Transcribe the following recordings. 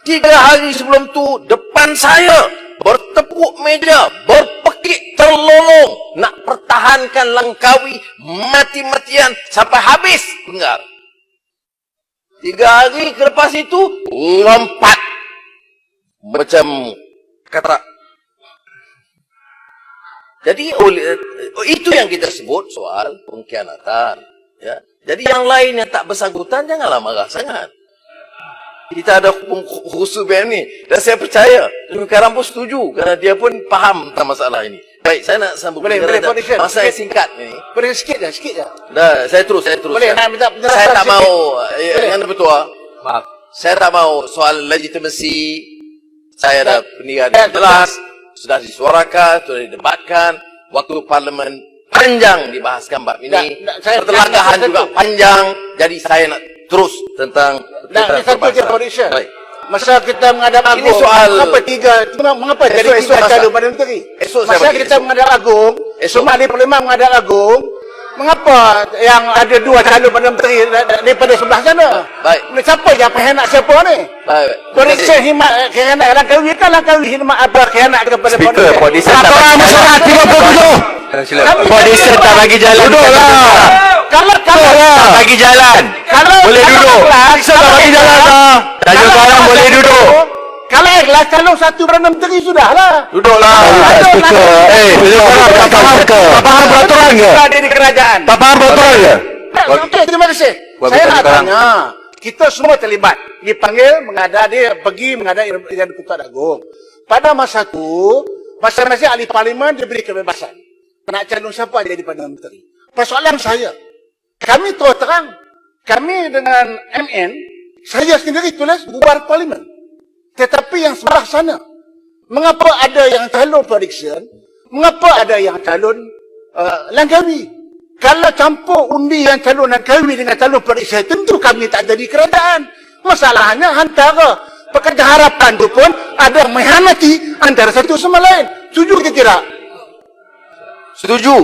3 hari sebelum tu depan saya bertepuk meja, berpekik terlolong nak pertahankan Langkawi mati-matian sampai habis penggal. 3 hari lepas itu lompat macam kata. Jadi itu yang kita sebut soal pengkhianatan, ya. Jadi yang lain yang tak bersangkutan janganlah marah sangat. Kita ada khusus ni dan saya percaya Karam pun setuju kerana dia pun faham tentang masalah ini. Baik, saya nak sambung masa yang singkat ni. Boleh sikit je. Dah, saya terus. Boleh nak minta penjelasan. Saya tak mau yang bertua. Maaf. Saya tak mau soal legitimacy. Saya ada penilaian yang jelas, sudah disuarakan, sudah didebatkan. Waktu parlimen panjang dibahaskan bab ini. Pertelagahan juga panjang. Jadi saya nak terus tentang satu je prediction. Masa kita menghadap Agung, ini soal mengapa jadi 3 calon Perdana Menteri? Masa kita menghadap Agung, semua di Parlimen menghadap Agung, mengapa yang ada 2 calon Perdana Menteri daripada sebelah sana? Baik. Siapa yang khianat siapa ni? Baik. Prediction khianat Langkawi kan Langkawi khianat kepada Speaker, Prediction tak bagi jalan. 37. Prediction tak bagi jalan. Duduklah. Kalau tak bagi jalan. Boleh duduk. Prediction tak bagi jalan. Tajuk sekarang boleh duduk. Kalau ikhlas calon 1 Perdana Menteri sudahlah. Duduklah. Speaker. Tak faham peraturan ke? Ada di kerajaan. Tak faham peraturan ke? Okey, terima kasih. Saya nak tanya, kita semua terlibat. Dipanggil menghadap, dia pergi menghadap Yang Dipertuan Agong. Pada masa itu, masing-masing ahli parlimen diberi kebebasan. Nak calon siapa jadi Perdana Menteri. Persoalan saya, kami terus terang, kami dengan MN, saya sendiri tulis bubar parlimen. Tetapi yang sebelah sana, mengapa ada yang calon prediction, mengapa ada yang calon Langkawi? Kalau campur undi yang calon Langkawi dengan calon prediction, tentu kami tak jadi kerajaan. Masalahnya antara pekerja harapan itu pun ada mengkhianati antara satu sama lain. Setuju ke tidak? Setuju.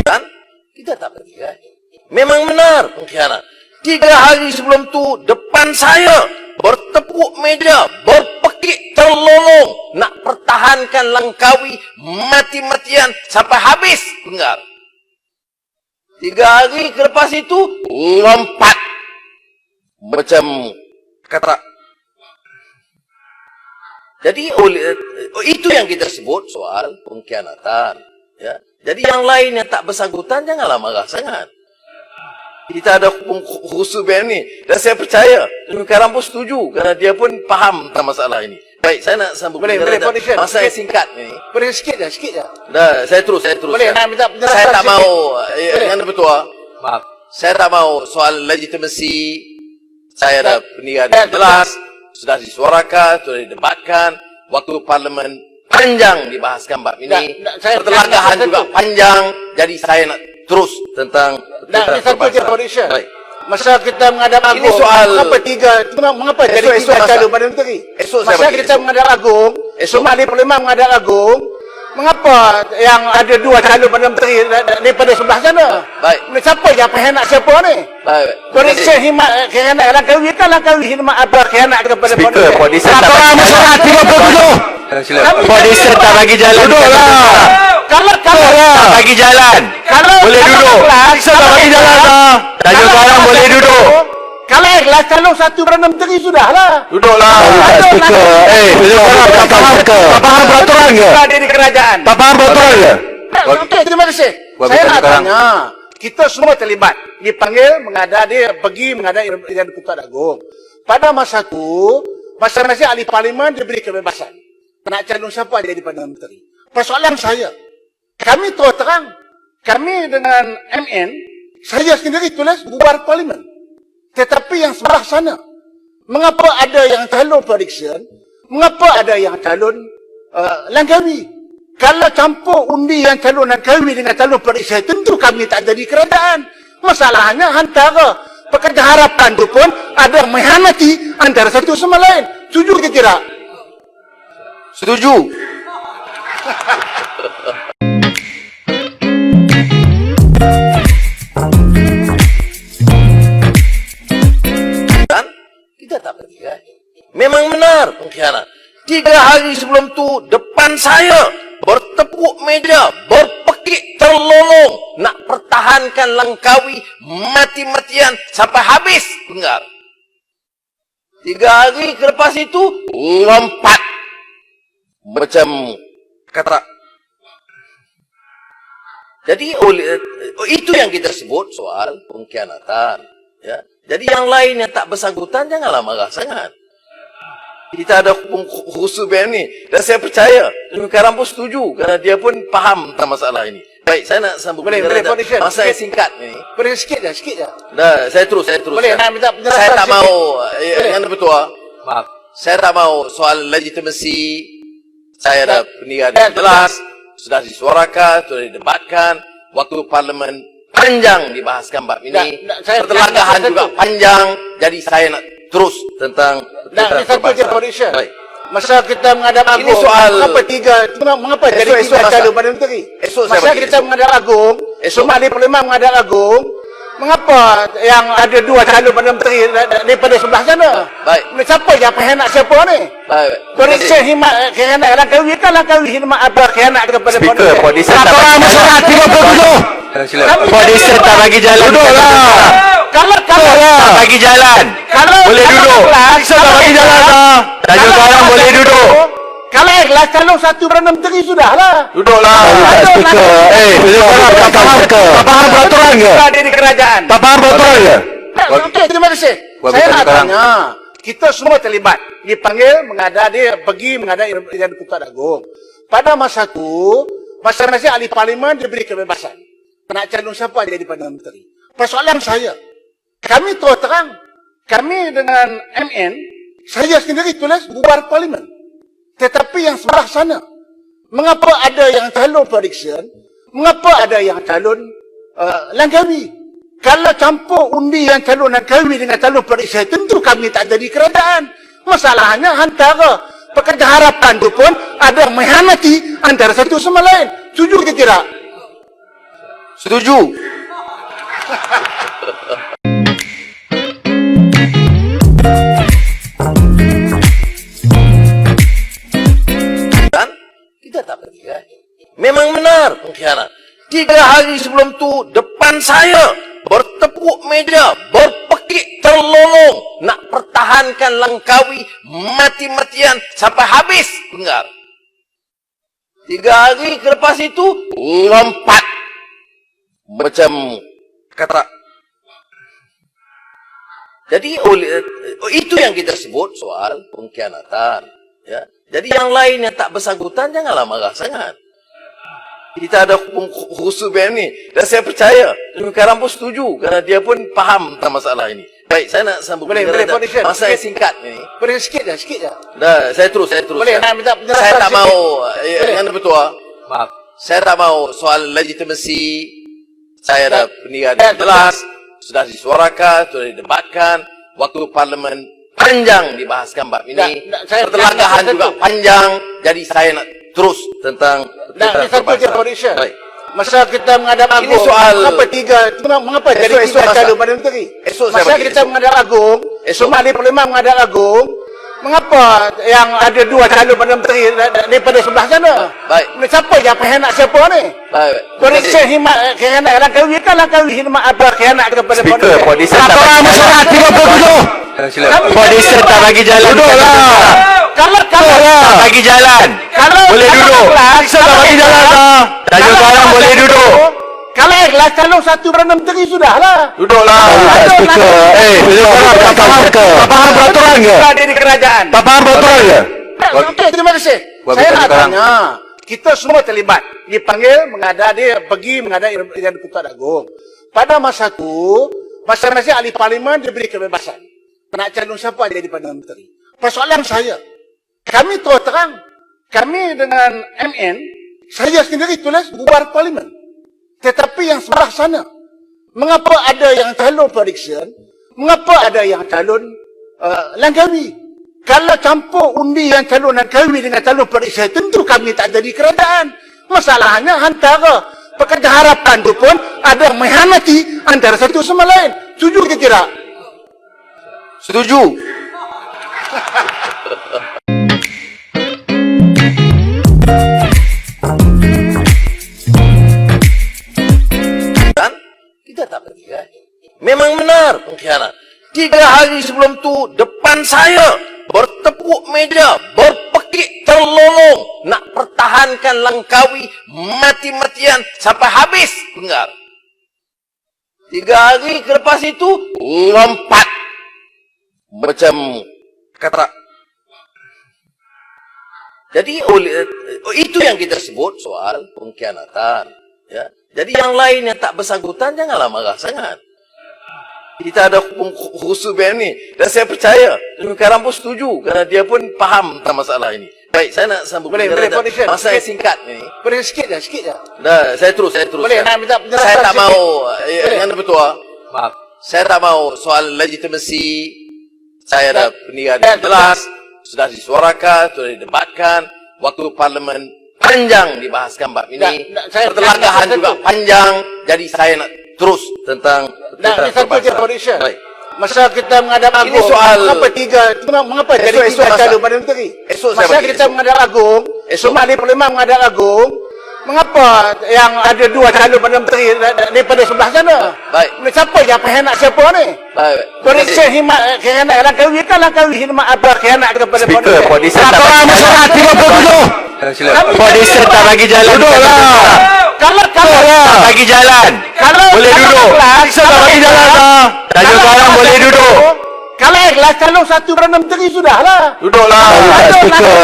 Dan kita tak pergi kan? Memang benar pengkhianat. 3 hari sebelum tu depan saya bertepuk meja, berpekik terlolong nak pertahankan Langkawi mati-matian sampai habis penggal. 3 hari lepas itu lompat macam kata. Jadi itu yang kita sebut soal pengkhianatan, ya. Jadi yang lain yang tak bersangkutan janganlah marah sangat. Kita ada khusus ni dan saya percaya Karam pun setuju kerana dia pun faham tentang masalah ini. Baik, saya nak sambung masa yang singkat ni. Boleh sikit je. Dah, saya terus. Boleh nak minta penjelasan. Saya tak mau yang bertua. Maaf. Saya tak mau soal legitimacy. Saya ada penilaian yang jelas, sudah disuarakan, sudah didebatkan. Waktu parlimen panjang dibahaskan bab ini. Pertelagahan juga panjang. Jadi saya nak terus tentang satu je prediction. Masa kita menghadap Agung, ini soal mengapa jadi 3 calon Perdana Menteri? Masa kita menghadap Agung, semua di Parlimen menghadap Agung, mengapa yang ada 2 calon Perdana Menteri daripada sebelah sana? Baik. Siapa yang khianat siapa ni? Baik. Prediction khianat Langkawi kan Langkawi khianat kepada Speaker, Prediction tak bagi jalan. 37. Prediction tak bagi jalan. Duduklah. Kalau tak bagi jalan. Boleh duduk. Prediction tak bagi jalan. Tajuk sekarang boleh duduk. Kalau ikhlas calon 1 Perdana Menteri sudahlah. Duduklah. Speaker. Tak faham peraturan ke? Ada di kerajaan. Tak faham peraturan ke? Okey, terima kasih. Saya nak tanya, kita semua terlibat. Dipanggil menghadap, dia pergi menghadap Yang Dipertuan Agong. Pada masa itu, masing-masing ahli parlimen diberi kebebasan. Nak calon siapa jadi Perdana Menteri. Persoalan saya, kami terus terang, kami dengan MN, saya sendiri tulis bubar parlimen. Tetapi yang sebelah sana, mengapa ada yang calon prediction, mengapa ada yang calon Langkawi? Kalau campur undi yang calon Langkawi dengan calon prediction, tentu kami tak jadi kerajaan. Masalahnya antara pekerja harapan itu pun ada mengkhianati antara satu sama lain. Setuju ke tidak? Setuju. pengkhianat. 3 hari sebelum tu, depan saya, bertepuk meja, berpekik terlolong, nak pertahankan Langkawi mati-matian sampai habis penggal. 3 hari lepas itu, lompat. Macam kata. Jadi itu yang kita sebut soal pengkhianatan. Ya. Jadi yang lain yang tak bersangkutan, janganlah marah sangat. Kita ada khusus BM ni. Dan saya percaya, sekarang pun setuju. Kerana dia pun faham tentang masalah ini. Baik, saya nak sambung. Boleh, masa yang singkat ni. Boleh sikit je. Dah, saya terus. Boleh, nak minta penjelasan saya tak sikit. mau, yang bertua. Maaf. Saya tak mau soal legitimasi. Saya ada pendirian yang jelas. Sudah disuarakan, sudah didebatkan. Waktu parlimen panjang dibahaskan bab ini. Pertelagahan juga panjang. Jadi saya nak terus tentang satu je condition. Baik. Masa kita menghadap Agong, Ini soal mengapa jadi esok tiga calon Perdana Menteri? Esok saya Masa bagi kita esok. menghadap Agong, semua ahli parlimen menghadap Agong, mengapa yang ada 2 calon Perdana Menteri daripada sebelah sana? Baik. Siapa yang pengkhianat siapa ni? Baik. Periksa khidmat khianat Langkawi kan Langkawi khidmat apa khianat kepada Speaker, Podisa tak Laporan bagi masyarakat 37. Podisa tak bagi jalan. Duduklah. Kalau Tak bagi jalan. Boleh duduk. Podisa tak bagi jalan lah. Tajuk sekarang boleh duduk. Kalau ikhlas calon 1 Perdana Menteri sudahlah. Duduklah. Speaker. Tak faham peraturan ke? Ada di kerajaan. Tak faham peraturan ke? Okey, terima kasih. Buat Saya berita nak sekarang. tanya, kita semua terlibat. Dipanggil pergi menghadap Yang di-Pertuan Agong. Pada masa tu, masing-masing ahli parlimen diberi kebebasan. Nak calon siapa jadi Perdana Menteri. Persoalan saya, kami terus terang, kami dengan MN, saya sendiri tulis bubar parlimen. Tetapi yang sebelah sana, mengapa ada yang calon prediction, mengapa ada yang calon Langkawi? Kalau campur undi yang calon Langkawi dengan calon prediction, tentu kami tak jadi kerajaan. Masalahnya antara pekerja harapan itu pun ada mengkhianati antara satu sama lain. Setuju ke tidak? Setuju. Dan kita tak pergi kan? Memang benar pengkhianat. 3 hari sebelum tu, depan saya, bertepuk meja, berpekik terlolong, nak pertahankan Langkawi mati-matian sampai habis penggal. 3 hari lepas itu, lompat. Macam kata. Jadi itu yang kita sebut soal pengkhianatan. Ya. Jadi yang lain yang tak bersangkutan, janganlah marah sangat. Kita ada khusus BM ni. Dan saya percaya, sekarang pun setuju. Kerana dia pun faham tentang masalah ini. Baik, saya nak sambung. Boleh, condition. Masa yang singkat ni. Boleh sikit je. Dah, saya terus. Boleh, nak minta penjelasan Saya tak sikit. mau, yang bertua. Maaf. Saya tak mau soal legitimasi. Saya ada pendirian yang jelas. Sudah disuarakan, sudah didebatkan. Waktu parlimen panjang dibahaskan bab ini. Pertelagahan juga panjang. Jadi saya nak terus tentang satu je condition. Baik. Masa kita menghadap Ini Agong, soal- mengapa jadi Esok 3 masa. calon Perdana Menteri? Esok saya Masa bagi kita esok. menghadap Agong, Esok. semua ahli parlimen menghadap Agong, mengapa yang ada 2 calon Perdana Menteri daripada sebelah sana? Baik. Siapa yang pengkhianat siapa ni? Baik. Periksa khidmat khianat Langkawi kan Langkawi khidmat apa khianat kepada Speaker, Podisa tak Laporan bagi masyarakat 37. Podisa tak bagi jalan. Duduklah. Kalau Tak bagi jalan. Boleh duduk. Podisa tak bagi jalan lah. Tajuk sekarang boleh duduk. Kalau ikhlas calon 1 Perdana Menteri sudahlah. Duduklah. Speaker. Tak faham peraturan ke? Ada di kerajaan. Tak faham peraturan ke? Okey, terima kasih. Buat Saya berita nak sekarang. tanya, kita semua terlibat. Dipanggil pergi menghadap Yang di-Pertuan Agong. Pada masa tu, masing-masing ahli parlimen diberi kebebasan. Nak calon siapa jadi Perdana Menteri. Persoalan saya, kami terus terang, kami dengan MN, saya sendiri tulis bubar parlimen. Tetapi yang sebelah sana, mengapa ada yang calon prediction, mengapa ada yang calon Langkawi? Kalau campur undi yang calon Langkawi dengan calon prediction, tentu kami tak jadi kerajaan. Masalahnya antara pekerja harapan itu pun ada mengkhianati antara satu sama lain. Setuju ke tidak? Setuju. Memang benar pengkhianat. 3 hari sebelum tu depan saya bertepuk meja, berpekik terlolong nak pertahankan Langkawi mati-matian sampai habis penggar. 3 hari lepas itu lompat macam kata. Jadi itu yang kita sebut soal pengkhianatan. Ya. Jadi yang lain yang tak bersangkutan janganlah marah sangat. Kita ada khusus BM ni. Dan saya percaya, Karam pun setuju kerana dia pun faham tentang masalah ini. Baik, saya nak sambung. Boleh, masa yang singkat ni. Boleh sikit je. Dah, saya terus. Boleh, nak minta penjelasan saya tak sikit. mau, yang bertua. Maaf. Saya tak mau soal legitimasi. Saya ada pendidikan yang jelas. Sudah disuarakan, sudah didebatkan. Waktu parlimen panjang dibahaskan bab ini. Pertelagahan juga panjang. Jadi saya nak terus tentang Ini satu je prediction. Baik. Masa kita menghadap Ini Agung, soal- mengapa jadi Esok 3 masa. calon Perdana Menteri? Esok saya Masa bagi, kita esok. menghadap Agung, Esok. semua ahli parlimen menghadap Agung, mengapa yang ada 2 calon Perdana Menteri daripada sebelah sana? Baik. Siapa yang pengkhianat siapa ni? Baik. Prediction khidmat khianat Langkawi kan Langkawi khidmat apa khianat kepada Speaker, Podison tak Apa bagi masalah 37. Podison tak bagi jalan. Duduklah. Kalau Tak bagi jalan. Boleh duduk. Podison tak bagi jalan lah. Tanjung Karang boleh duduk. Kalau ikhlas calon 1 Perdana Menteri sudahlah. Duduklah. Speaker.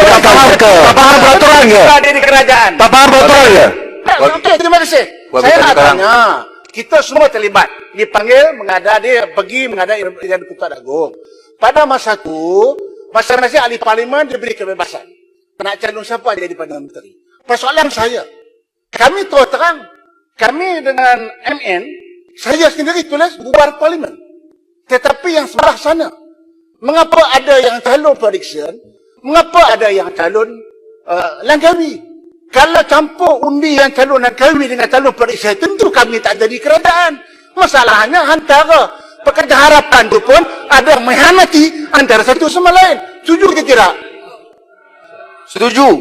Tak faham ke? Tak faham peraturan ke? Ada di kerajaan. Tak faham peraturan ke? Okey, terima kasih. Buat Saya betul nak sekarang. tanya, kita semua terlibat. Dipanggil, dia pergi menghadap Yang Pertuan Agong. Pada masa tu, masing-masing ahli parlimen diberi kebebasan. Nak calon siapa jadi Perdana Menteri. Persoalan saya, kami terus terang, kami dengan MN, saya sendiri tulis bubar parlimen. Tetapi yang sebelah sana, mengapa ada yang calon prediction, mengapa ada yang calon Langkawi? Kalau campur undi yang calon Langkawi dengan calon prediction, tentu kami tak jadi kerajaan. Masalahnya antara pekerja harapan itu pun ada mengkhianati antara satu sama lain. Setuju ke tidak? Setuju.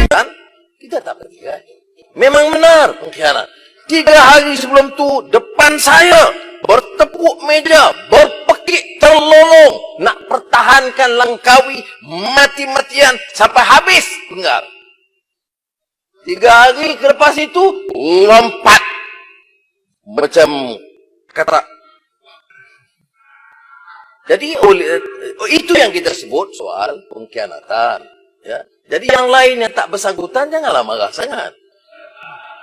Dan kita tak bertikai. Memang benar pengkhianat. 3 hari sebelum tu depan saya bertepuk meja, berpekik terlolong nak pertahankan Langkawi mati-matian sampai habis penggar. 3 hari lepas itu lompat macam kata. Jadi itu yang kita sebut soal pengkhianatan. Ya. Jadi yang lain yang tak bersangkutan janganlah marah sangat.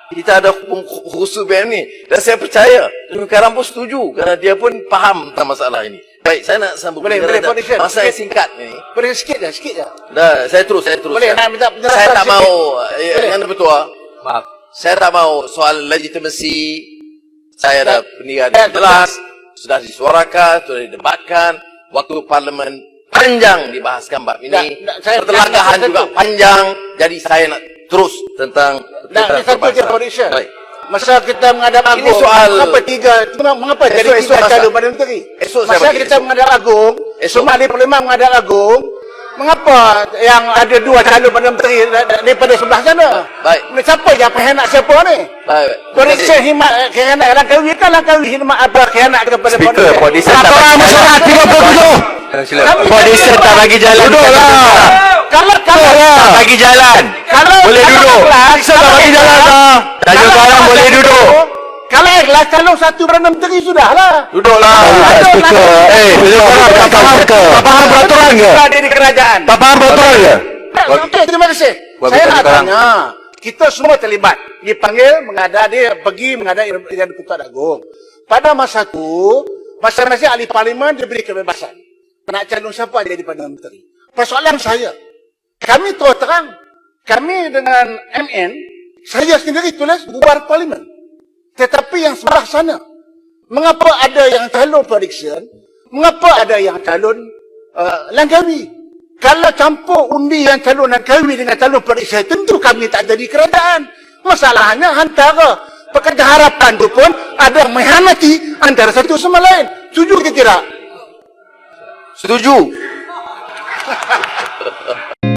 Kita ada khusus BM ni. Dan saya percaya, Karam pun setuju kerana dia pun faham tentang masalah ini. Baik, saya nak sambung. Boleh, Podison. Masa yang singkat ni. Boleh sikit je. Dah, saya terus. Boleh, nak minta penjelasan Saya tak sikit. mau, yang bertua. Maaf. Saya tak mau soal legitimasi. Saya ada pendidikan yang jelas. Sudah disuarakan, sudah didebatkan. Waktu parlimen panjang dibahaskan bab ini. Pertelagahan juga panjang. Jadi saya nak terus tentang Ini satu je prediction. Baik. Masa kita menghadap Agung, Ini soal- mengapa jadi Esok 3 masa. calon Perdana Menteri? Esok saya Masa bagi, kita esok. menghadap Agung, Esok. semua ahli parlimen menghadap Agung, mengapa yang ada 2 calon Perdana Menteri daripada sebelah sana? Baik. Siapa yang pengkhianat siapa ni? Baik. Prediction khianat Langkawi kan Langkawi khidmat apa khianat kepada Speaker, Podison tak Apa bagi masalah 37. Podison tak bagi jalan. Duduklah. Kalau Tak bagi jalan. Boleh duduk. Podison tak bagi jalan lah. Tanjung Karang boleh duduk. Kalau ikhlas calon 1 Perdana Menteri sudahlah. Duduklah. Speaker. Tak faham ke? Tak faham peraturan ke? Ada di kerajaan. Tak faham peraturan ke? Okey, terima kasih. Buat Saya betul nak sekarang. tanya, kita semua terlibat. Dipanggil, pergi menghadap Yang Pertuan Agong. Pada masa tu, masing-masing ahli parlimen diberi kebebasan. Nak calon siapa jadi Perdana Menteri. Persoalan saya, kami terus terang, kami dengan MN, saya sendiri tulis bubar parlimen. Tetapi yang sebelah sana, mengapa ada yang calon prediction, mengapa ada yang calon Langkawi? Kalau campur undi yang calon Langkawi dengan calon prediction, tentu kami tak jadi kerajaan. Masalahnya antara pekerja harapan itu pun ada mengkhianati antara satu sama lain. Setuju ke tidak? Setuju.